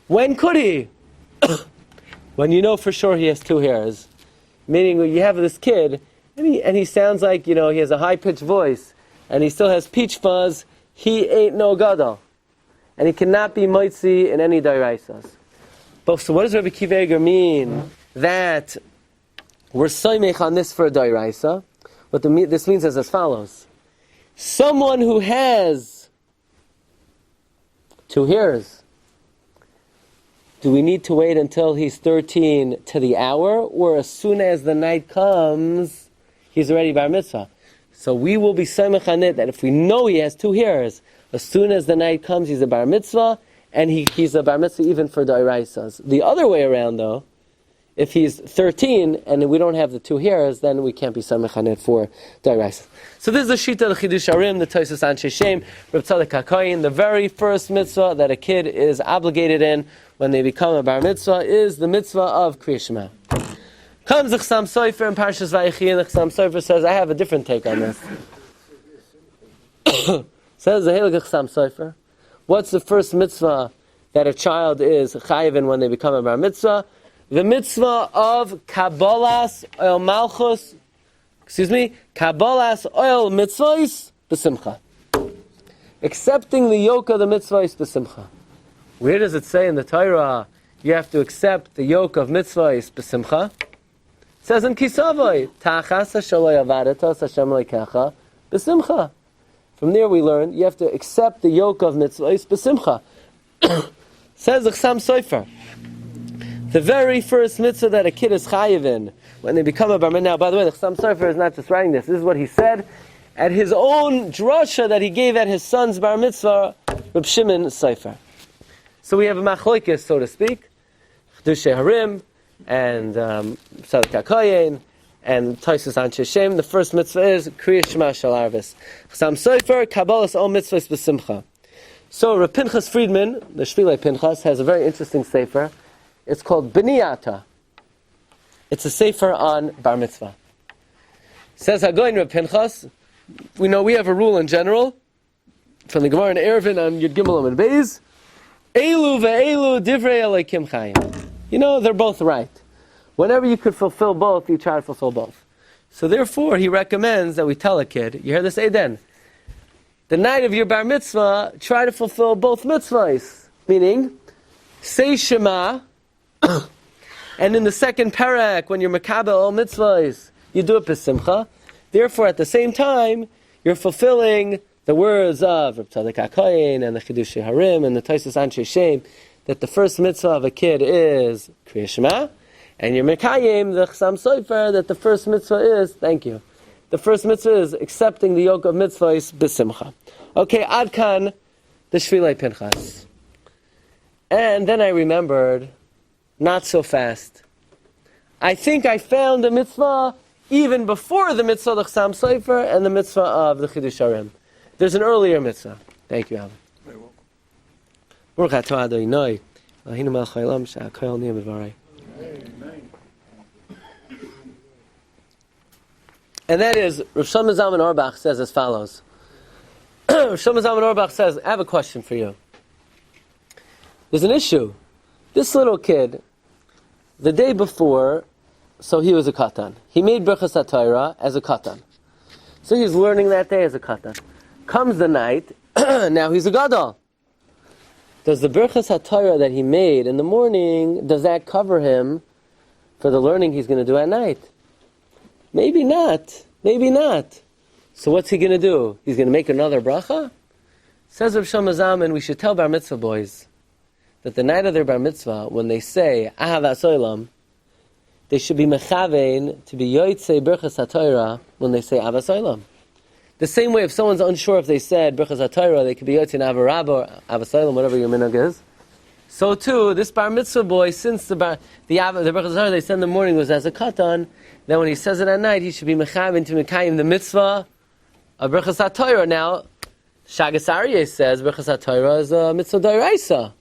When could he? When you know for sure he has 2 hairs. Meaning you have this kid, and he sounds like, he has a high-pitched voice, and he still has peach fuzz, he ain't no gadol. And he cannot be mitzi in any dairaisas. But so what does Rabbi Akiva Eiger mean that we're soymech on this for a dairaisa? What this means is as follows. Someone who has 2 hairs, do we need to wait until he's 13 to the hour, or as soon as the night comes, he's already bar mitzvah? So we will be soymech on it that if we know he has 2 hairs, as soon as the night comes, he's a bar mitzvah, and he's a bar mitzvah even for dairaisas. The other way around, though, if he's 13 and we don't have the 2 hairs, then we can't be samech on it for dairaisas. So this is the Shita, the Chidush Harim, the Tosfos Anshe Shem, Reb Tzadok HaKohen. The very first mitzvah that a kid is obligated in when they become a bar mitzvah is the mitzvah of Kriya Shema. Comes the Chassam Sofer in Parshas Vayechi, and the Chassam Sofer says, I have a different take on this. Says the Heilige Chassam Sofer, what's the first mitzvah that a child is chayiv in when they become a bar mitzvah? The mitzvah of Kabbalas Oil Malchus, Kabbalas Oil Mitzvahs B'Simcha. Accepting the yoke of the mitzvahs B'Simcha. Where does it say in the Torah you have to accept the yoke of mitzvahs B'Simcha? It says in Kisavai, Ta'achasa Shaloi Avaretas Hashem Leikecha B'Simcha. From there we learn you have to accept the yoke of mitzvahs B'Simcha. Says the Chassam Sofer, The very first mitzvah that a kid is chayiv in when they become a bar mitzvah. Now, by the way, the Chassam Sofer is not just writing this. This is what he said at his own drasha that he gave at his son's bar mitzvah, Reb Shimon Sofer. So we have a machlokes, so to speak, Chiddushei Harim and Sadak HaKoyen and Taisus Anshe Shem. The first mitzvah is Kriyas Shema Shal Arvis. Chassam Sofer, Kabbalas all mitzvahs b'simcha. So Reb Pinchas Friedman, the Shvilei Pinchas, has a very interesting sefer. It's called B'niyata. It's a sefer on bar mitzvah. Says Hagoyin Reb Pinchas, we know we have a rule in general, from the Gemara in Eruvin on Yud Gimel and Beis, Elu ve'elu divrei Elokim chayim. You know, they're both right. Whenever you could fulfill both, you try to fulfill both. So therefore, he recommends that we tell a kid, you hear this, Eden, the night of your bar mitzvah, try to fulfill both mitzvahs. Meaning, say Shema, and in the second parak, when you're makabel all mitzvahs, you do it b'simcha. Therefore, at the same time, you're fulfilling the words of Reb Tzadok HaKohen and the Chiddushei Harim and the Taisus Anshe Shem, that the first mitzvah of a kid is Kriyas Shema, and you're mekayim the Chassam Sofer that the first mitzvah is, thank you, the first mitzvah is accepting the yoke of mitzvahs b'simcha. Okay, ad kan, the Shvilei Pinchas. And then I remembered, not so fast. I think I found the mitzvah even before the mitzvah of the Chassam Sofer and the mitzvah of the Chiddushei Harim. There's an earlier mitzvah. Thank you, Alan. Very welcome. Baruch atah Adonai, Eloheinu melech haolam, she'hakol niyeh b'dvarei. And that is, Rav Shlomo Zalman Auerbach says as follows. Rav Shlomo Zalman Auerbach says, I have a question for you. There's an issue. This little kid, the day before, so he was a katan. He made Birchas HaTorah as a katan. So he's learning that day as a katan. Comes the night, now he's a gadol. Does the Birchas HaTorah that he made in the morning, does that cover him for the learning he's going to do at night? Maybe not. Maybe not. So what's he going to do? He's going to make another bracha? Says Rav Shlomo Zalman, we should tell bar mitzvah boys that the night of their bar mitzvah, when they say Ahavas Olam, they should be mechavein to be yotzei Birchas HaTorah when they say Ahavas Olam. The same way, if someone's unsure if they said Birchas HaTorah, they could be yotzei Avarab or Ahavas Olam, whatever your minhag is. So too, this bar mitzvah boy, since the Birchas HaTorah they said in the morning was as a katan, then when he says it at night, he should be mechavein to mekayim the mitzvah of Birchas HaTorah. Now, Shagas Aryeh says Birchas HaTorah is a mitzvah d'oraisa,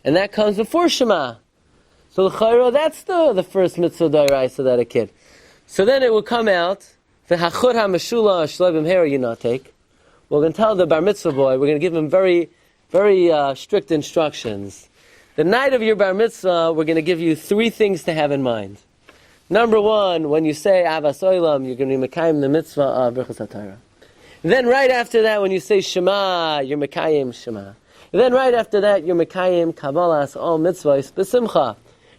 and that comes before Shema. So l'chayra, that's the first mitzvah d'oraisa that a kid. So then it will come out, v'hachur ha'meshula shleivim hera you not take. We're going to tell the bar mitzvah boy, we're going to give him very, very strict instructions. The night of your bar mitzvah, we're going to give you 3 things to have in mind. Number 1, when you say Ahavas Olam, you're going to be mekayim the mitzvah of Birchas HaTorah. Then right after that, when you say Shema, you're mekayim Shema. Then right after that, you're mekayim Kabbalas all mitzvahs b'simcha.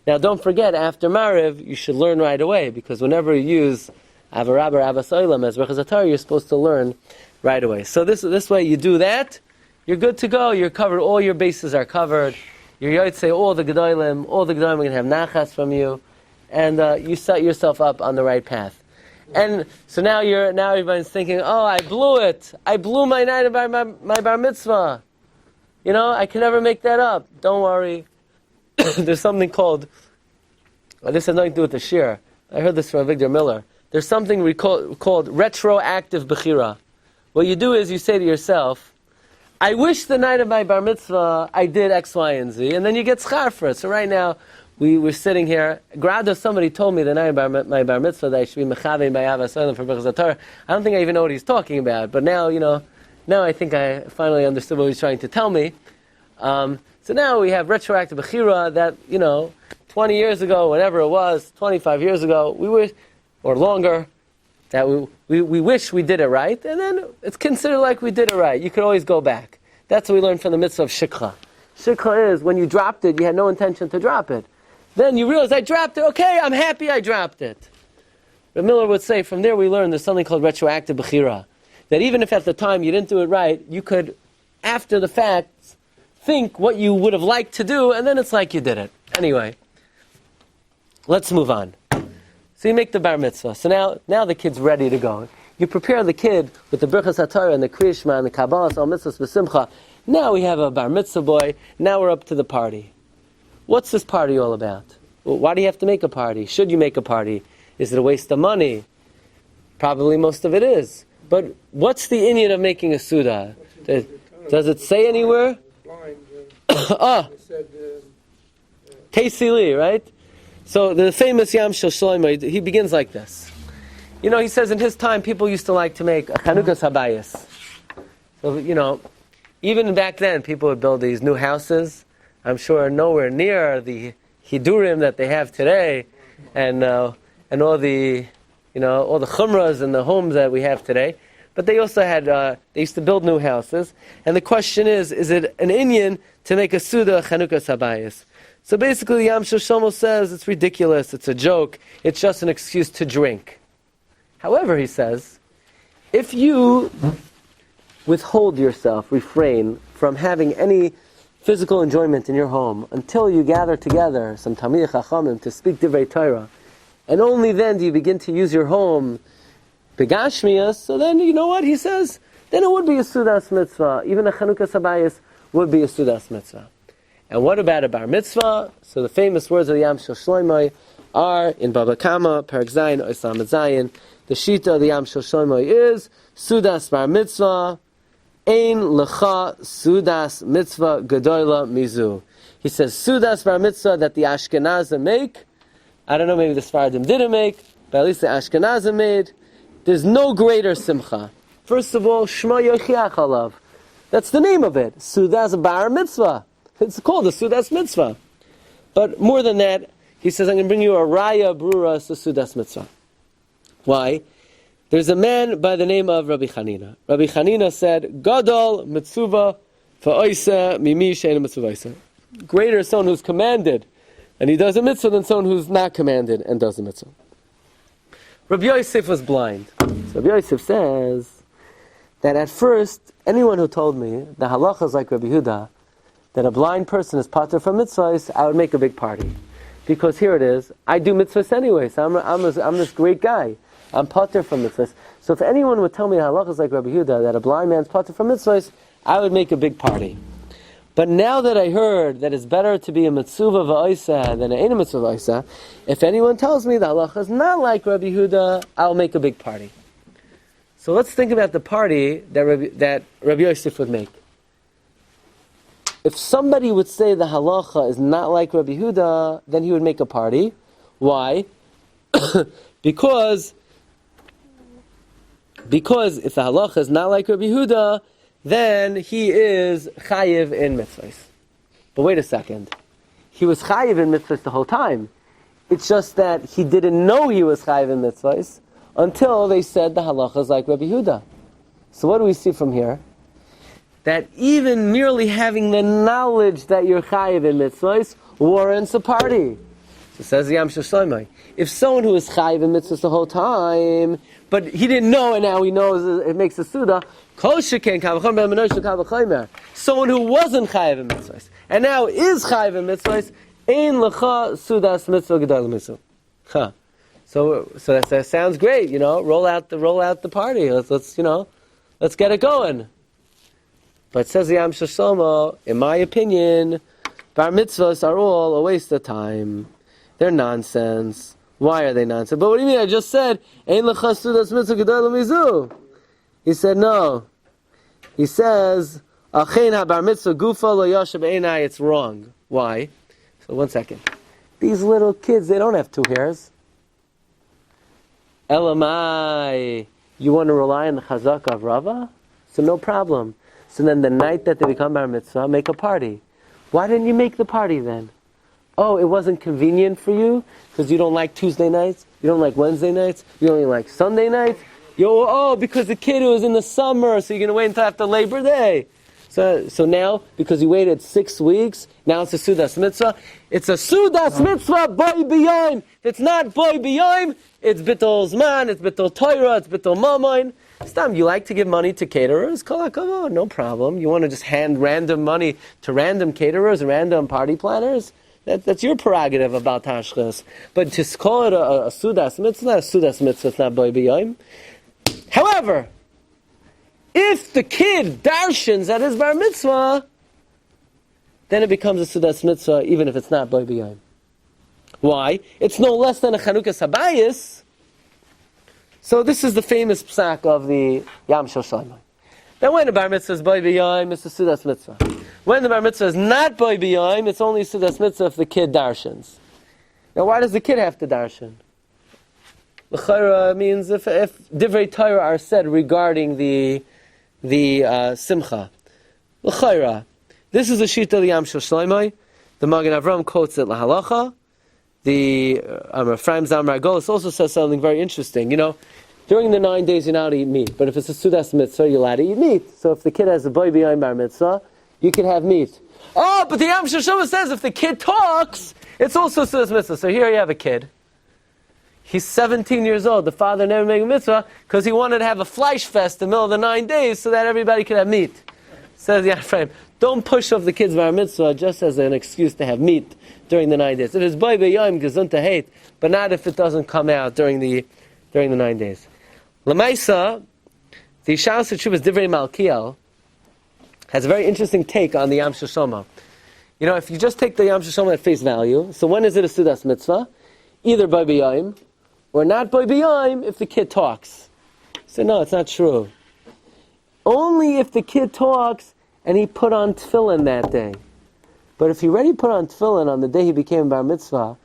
Now don't forget, after Mariv, you should learn right away, because whenever you use Avarab or Ahavas Olam as Birchas HaTorah, you're supposed to learn right away. So this way you do that, you're good to go, you're covered, all your bases are covered. You're yotzei all the Gedolim are going to have nachas from you, and you set yourself up on the right path. And so now everybody's thinking, oh, I blew it. I blew my night of my bar mitzvah. You know, I can never make that up. Don't worry. There's something called, this has nothing to do with the Shiur. I heard this from Victor Miller. There's something called retroactive bechira. What you do is you say to yourself, I wish the night of my bar mitzvah I did X, Y, and Z, and then you get schar for it. So right now, we were sitting here. Grado, somebody told me the night of my bar mitzvah that I should be mechavein by Ahavas Olam for Birchas HaTorah. I don't think I even know what he's talking about. But now, now I think I finally understood what he was trying to tell me. So now we have retroactive bechira that, 20 years ago, whenever it was, 25 years ago, we wish, or longer, that we wish we did it right, and then it's considered like we did it right. You could always go back. That's what we learned from the mitzvah of shikha. Shikha is, when you dropped it, you had no intention to drop it. Then you realize, I dropped it, okay, I'm happy I dropped it. But Miller would say, from there we learned there's something called retroactive bechira. That even if at the time you didn't do it right, you could, after the fact, think what you would have liked to do, and then it's like you did it. Anyway, let's move on. So you make the bar mitzvah. So now the kid's ready to go. You prepare the kid with the Birchas HaTorah and the Kriya Shema and the Kabbalah, all mitzvahs b'simcha. Now we have a bar mitzvah boy. Now we're up to the party. What's this party all about? Well, why do you have to make a party? Should you make a party? Is it a waste of money? Probably most of it is. But what's the inyan of making a Suda? Does it say anywhere? Casey Lee, right? So the famous Yam Shel Shlomo, he begins like this. You know, he says in his time, people used to like to make a Chanukas Habayis. So, you know, even back then, people would build these new houses. I'm sure nowhere near the Hidurim that they have today, and all the, you know, all the chumras and the homes that we have today. But they also had, they used to build new houses. And the question is it an inyan to make a Suda Chanukas Habayis? So basically, Yam Shel Shlomo says it's ridiculous, it's a joke, it's just an excuse to drink. However, he says, if you withhold yourself, refrain from having any physical enjoyment in your home until you gather together some Talmidei Chachamim to speak Divrei Torah, and only then do you begin to use your home begashmias, so then, you know what, he says, then it would be a Sudas Mitzvah. Even a Chanukas Habayis would be a Sudas Mitzvah. And what about a Bar Mitzvah? So the famous words of the Yam Shel Shlomo are in Baba Kama, Perek Zayin, Oisam Zayin. The Shita of the Yam Shel Shlomo is Sudas Bar Mitzvah, Ein Lecha Sudas Mitzvah Gedola Mizu. He says Sudas Bar Mitzvah that the Ashkenazim make. I don't know, maybe the Sfaradim didn't make, but at least the Ashkenazim made. There's no greater simcha. First of all, Shema Yochiach Alav. That's the name of it. Sudas Bar Mitzvah. It's called a Sudas Mitzvah. But more than that, he says, I'm going to bring you a Raya Brura to Sudas Mitzvah. Why? There's a man by the name of Rabbi Chanina. Rabbi Chanina said, Gadol Mitzvah Fa'oisa Mimi Sheina Mitzvah. Greater is someone who's commanded, and he does a mitzvah, than someone who's not commanded and does a mitzvah. Rabbi Yosef was blind. So Rabbi Yosef says that at first, anyone who told me the halacha is like Rabbi Yehuda, that a blind person is pater from mitzvahs, I would make a big party. Because here it is, I do mitzvahs anyway, so I'm this great guy. I'm pater from mitzvahs. So if anyone would tell me halacha is like Rabbi Yehuda, that a blind man's pater from mitzvahs, I would make a big party. But now that I heard that it's better to be a mitzvah v'oisa than a mitzvah v'oisa, if anyone tells me the halacha is not like Rabbi Yehuda, I'll make a big party. So let's think about the party that Rabbi Yosef would make. If somebody would say the halacha is not like Rabbi Yehuda, then he would make a party. Why? Because if the halacha is not like Rabbi Yehuda, then he is chayiv in mitzvahs. But wait a second. He was chayiv in mitzvahs the whole time. It's just that he didn't know he was chayiv in mitzvahs until they said the halacha is like Rabbi Yehuda. So what do we see from here? That even merely having the knowledge that you're chayiv in mitzvahs warrants a party. So says the Yam Shel Shlomo, if someone who is chayiv in mitzvahs the whole time, but he didn't know and now he knows it makes a suda, someone who wasn't chayiv in mitzvahs and now is chayiv in mitzvahs, ein lecha sudas mitzvah gedol mitzvah. So that sounds great, you know. Roll out the party. Let's get it going. But it says the Yam Shel Shlomo, in my opinion, bar mitzvahs are all a waste of time. They're nonsense. Why are they nonsense? But what do you mean? I just said, Ein lecha sudas mitzvah gedol mizu. He said no. He says, Achein ha-bar mitzvah gufa lo yashav einai. It's wrong. Why? So 1 second. These little kids, they don't have 2 hairs. Elamai. You want to rely on the chazaka of Rava? So no problem. So then the night that they become bar mitzvah, make a party. Why didn't you make the party then? Oh, it wasn't convenient for you because you don't like Tuesday nights, you don't like Wednesday nights, you only like Sunday nights. Because the kid was in the summer, so you're going to wait until after Labor Day. So now, because you waited 6 weeks, now it's a Sudas Mitzvah. It's a Sudas Mitzvah, boy b'yoim. If it's not boy b'yoim, it's Bittul Zman, it's Bittul Torah, it's Bittul Mamoin. Stam, you like to give money to caterers? Kol hakavod, no problem. You want to just hand random money to random caterers, random party planners? That's your prerogative about Tashchis. But to call it a Sudas Mitzvah, not a Sudas Mitzvah, it's not Boi B'Yom. However, if the kid darshans at his Bar Mitzvah, then it becomes a Sudas Mitzvah, even if it's not Boi B'Yom. Why? It's no less than a Chanukas Habayis. So this is the famous psak of the Yam Shel Shlomo. Now when the Bar Mitzvah is Boi B'Yom, it's a Sudas Mitzvah. When the Bar Mitzvah is not Boi B'Yom, it's only Sudas Mitzvah if the kid darshans. Now why does the kid have to darshan? L'chayra means if Divrei Torah are said regarding the Simcha. L'chayra. This is the Shita of the Yam Shel Shlomo. The Magen Avram quotes it L'halacha. The Ephraim Zalman Margolis also says something very interesting. During the 9 days you're not allowed to eat meat, but if it's a Sudas Mitzvah, you're allowed to eat meat. So if the kid has a Boi B'Yom Bar Mitzvah, you can have meat. Oh, but the Yam Shel Shlomo says if the kid talks, it's also Sudas Mitzvah. So here you have a kid. He's 17 years old. The father never made a mitzvah because he wanted to have a Fleisch Fest in the middle of the 9 days so that everybody could have meat. Says the Ephraim, don't push off the kid's Bar Mitzvah just as an excuse to have meat during the 9 days. If it's Boi B'Yom, gesund to hate, but not if it doesn't come out during the 9 days. L'maisa, the Shalos Teshuvos Divrei Malkiel has a very interesting take on the Yam Shel Shlomo. If you just take the Yam Shel Shlomo at face value, so when is it a Sudas Mitzvah? Either Boi B'Yom or not Boi B'Yom if the kid talks. So no, it's not true. Only if the kid talks and he put on tefillin that day. But if he already put on tefillin on the day he became Bar Mitzvah,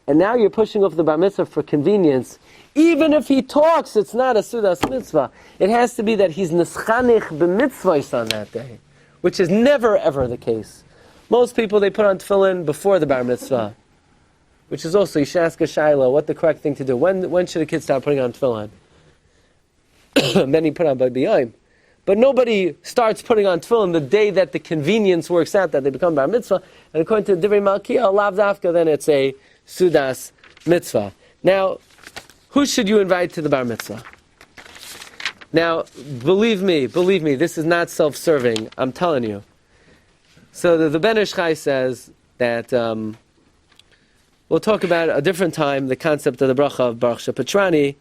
and now you're pushing off the Bar Mitzvah for convenience, even if he talks, it's not a Sudas Mitzvah. It has to be that he's Neschanich b'mitzvahs on that day, which is never ever the case. Most people, they put on tefillin before the Bar Mitzvah, which is also, you should ask a Shaila, what the correct thing to do. When should a kid start putting on tefillin? Then he put on Boi B'Yom. But nobody starts putting on tefillin the day that the convenience works out, that they become Bar Mitzvah. And according to Divrei Malkiel, Lav Dafka, then it's a Sudas Mitzvah. Now, who should you invite to the Bar Mitzvah? Now, believe me, this is not self-serving. I'm telling you. So the Ben Ish Chai says that we'll talk about a different time the concept of the bracha of Baruch Shepatrani.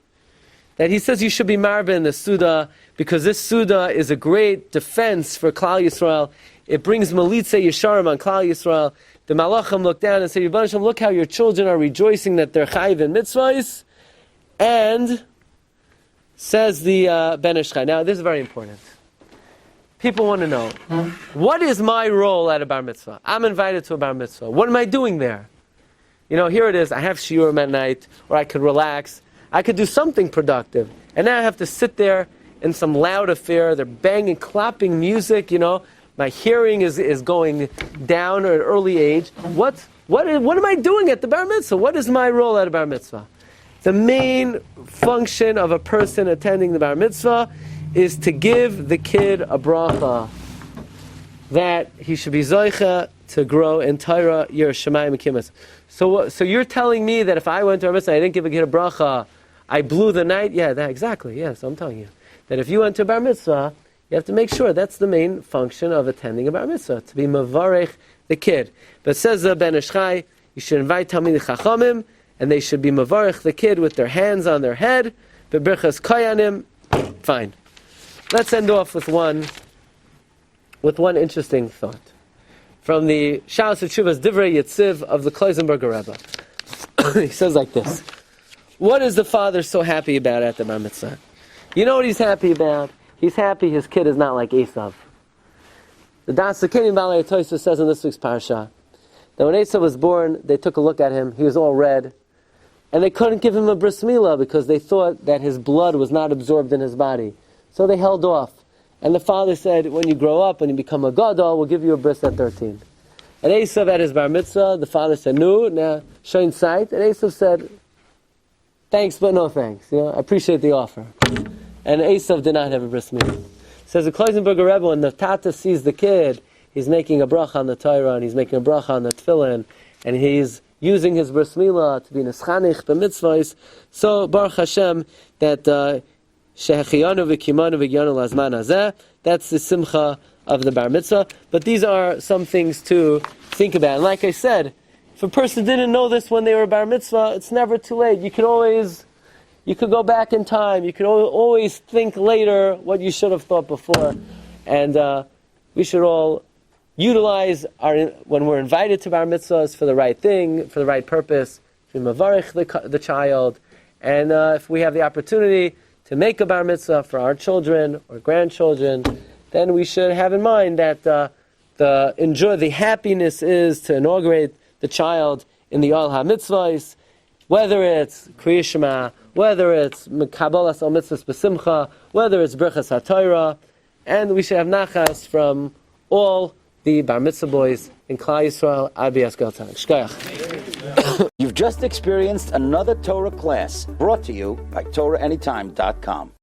That he says you should be marba in the Suda because this Suda is a great defense for Klal Yisrael. It brings Malitze Yesharim on Klal Yisrael. The Malachim look down and say, Yibban Hashem, look how your children are rejoicing that they're chayiv in mitzvahs. And says the Ben Ish Chai. Now, this is very important. People want to know, what is my role at a bar mitzvah? I'm invited to a bar mitzvah. What am I doing there? Here it is. I have shiur at night, or I could relax. I could do something productive. And now I have to sit there in some loud affair. They're banging, clapping music, My hearing is going down at an early age. What am I doing at the bar mitzvah? What is my role at a bar mitzvah? The main function of a person attending the bar mitzvah is to give the kid a bracha that he should be zoicha to grow in Torah, Yer Shemayim Kimas. So you're telling me that if I went to a mitzvah, I didn't give a kid a bracha, I blew the night? Yeah, exactly. Yes, I'm telling you. That if you went to a bar mitzvah, you have to make sure that's the main function of attending a bar mitzvah, to be mavarech the kid. But says the Ben Ish Chai, you should invite Talmidei Chachamim, and they should be mavarech the kid with their hands on their head, beberchas kayanim. Fine. Let's end off with one interesting thought from the Shalos Teshuvos Divrei Yitziv of the Kloisenberger Rebbe. He says like this: what is the father so happy about at the bar mitzvah? You know what he's happy about? He's happy his kid is not like Esav. The Das Zakenim Balei Toisa says in this week's Parsha that when Esav was born, they took a look at him. He was all red, and they couldn't give him a bris milah because they thought that his blood was not absorbed in his body. So they held off. And the father said, when you grow up, when you become a gadol, we'll give you a bris at 13. And Esav at his bar mitzvah, the father said, no, now, showing sight. And Esav said, thanks, but no thanks. I appreciate the offer. And Esav did not have a bris milah. Says the Kloisenberger Rebbe, when the tata sees the kid, he's making a bracha on the Torah, and he's making a bracha on the tefillin, and he's using his bris milah to be neschanich b'mitzvahs. So, Baruch Hashem, that Shehechiyanu v'kimanu v'gyanu lazman hazeh. That's the simcha of the bar mitzvah. But these are some things to think about. And like I said, if a person didn't know this when they were bar mitzvah, it's never too late. You could go back in time. You could always think later what you should have thought before. And we should all utilize when we're invited to bar mitzvahs for the right thing, for the right purpose. We mavarich the child. And if we have the opportunity to make a bar mitzvah for our children or grandchildren, then we should have in mind that the happiness is to inaugurate the child in the Al HaMitzvahs, whether it's Kriya Shema, whether it's Kabbalas Al Mitzvahs B'Simcha, whether it's Birchas HaTorah, and we should have nachas from all the bar mitzvah boys in Klal Yisrael. Abiyas Glatstein. Shkoyach. You've just experienced another Torah class brought to you by TorahAnytime.com.